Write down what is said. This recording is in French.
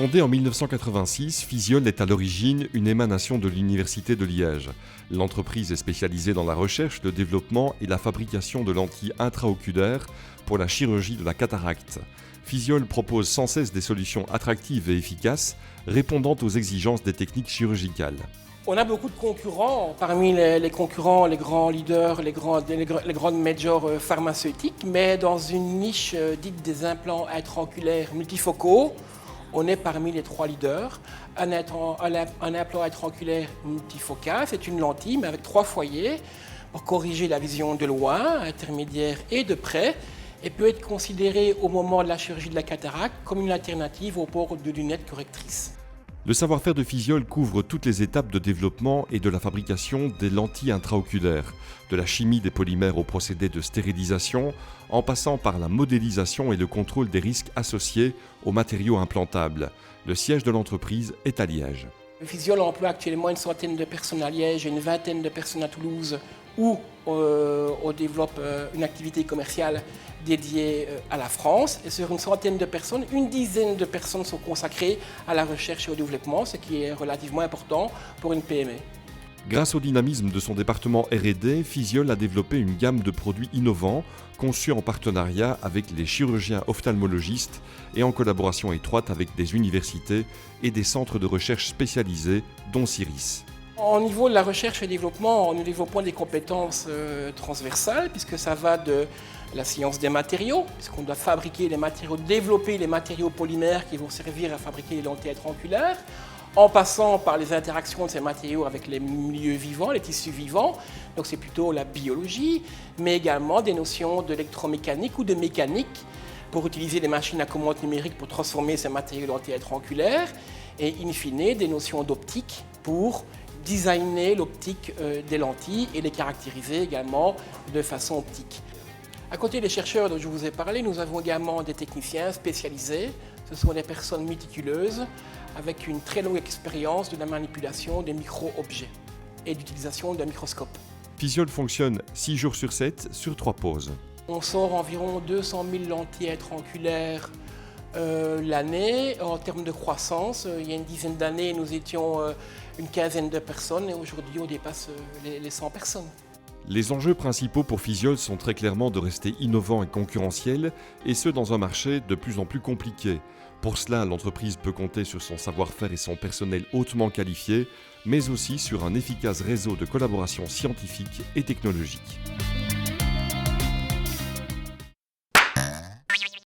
Fondée en 1986, Physiol est à l'origine une émanation de l'Université de Liège. L'entreprise est spécialisée dans la recherche, le développement et la fabrication de lentilles intraoculaires pour la chirurgie de la cataracte. Physiol propose sans cesse des solutions attractives et efficaces, répondant aux exigences des techniques chirurgicales. On a beaucoup de concurrents, parmi les concurrents, les grands leaders, les grandes majors pharmaceutiques, mais dans une niche dite des implants intraoculaires multifocaux, on est parmi les 3 leaders. Un implant intraoculaire multifocal, c'est une lentille, mais avec 3 foyers pour corriger la vision de loin, intermédiaire et de près, et peut être considéré au moment de la chirurgie de la cataracte comme une alternative au port de lunettes correctrices. Le savoir-faire de Physiol couvre toutes les étapes de développement et de la fabrication des lentilles intraoculaires, de la chimie des polymères au procédé de stérilisation, en passant par la modélisation et le contrôle des risques associés aux matériaux implantables. Le siège de l'entreprise est à Liège. Physiol emploie actuellement une centaine de personnes à Liège et une vingtaine de personnes à Toulouse, où on développe une activité commerciale dédiée à la France. Et sur une centaine de personnes, une dizaine de personnes sont consacrées à la recherche et au développement, ce qui est relativement important pour une PME. Grâce au dynamisme de son département R&D, Physiol a développé une gamme de produits innovants conçus en partenariat avec les chirurgiens ophtalmologistes et en collaboration étroite avec des universités et des centres de recherche spécialisés, dont CIRIS. Au niveau de la recherche et développement, nous développons des compétences transversales, puisque ça va de la science des matériaux, puisqu'on doit fabriquer les matériaux, développer les matériaux polymères qui vont servir à fabriquer les lentilles intraoculaires, en passant par les interactions de ces matériaux avec les milieux vivants, les tissus vivants, donc c'est plutôt la biologie, mais également des notions d'électromécanique ou de mécanique pour utiliser les machines à commande numérique pour transformer ces matériaux lentilles intraoculaires, et in fine des notions d'optique pour designer l'optique des lentilles et les caractériser également de façon optique. À côté des chercheurs dont je vous ai parlé, nous avons également des techniciens spécialisés. Ce sont des personnes méticuleuses avec une très longue expérience de la manipulation des micro-objets et d'utilisation d'un microscope. Physiol fonctionne 6 jours sur 7 sur 3 pauses. On sort environ 200 000 lentilles intraoculaires l'année. En termes de croissance, il y a une dizaine d'années, nous étions une quinzaine de personnes et aujourd'hui, on dépasse les 100 personnes. Les enjeux principaux pour Physiol sont très clairement de rester innovant et concurrentiel, et ce dans un marché de plus en plus compliqué. Pour cela, l'entreprise peut compter sur son savoir-faire et son personnel hautement qualifié, mais aussi sur un efficace réseau de collaboration scientifique et technologique.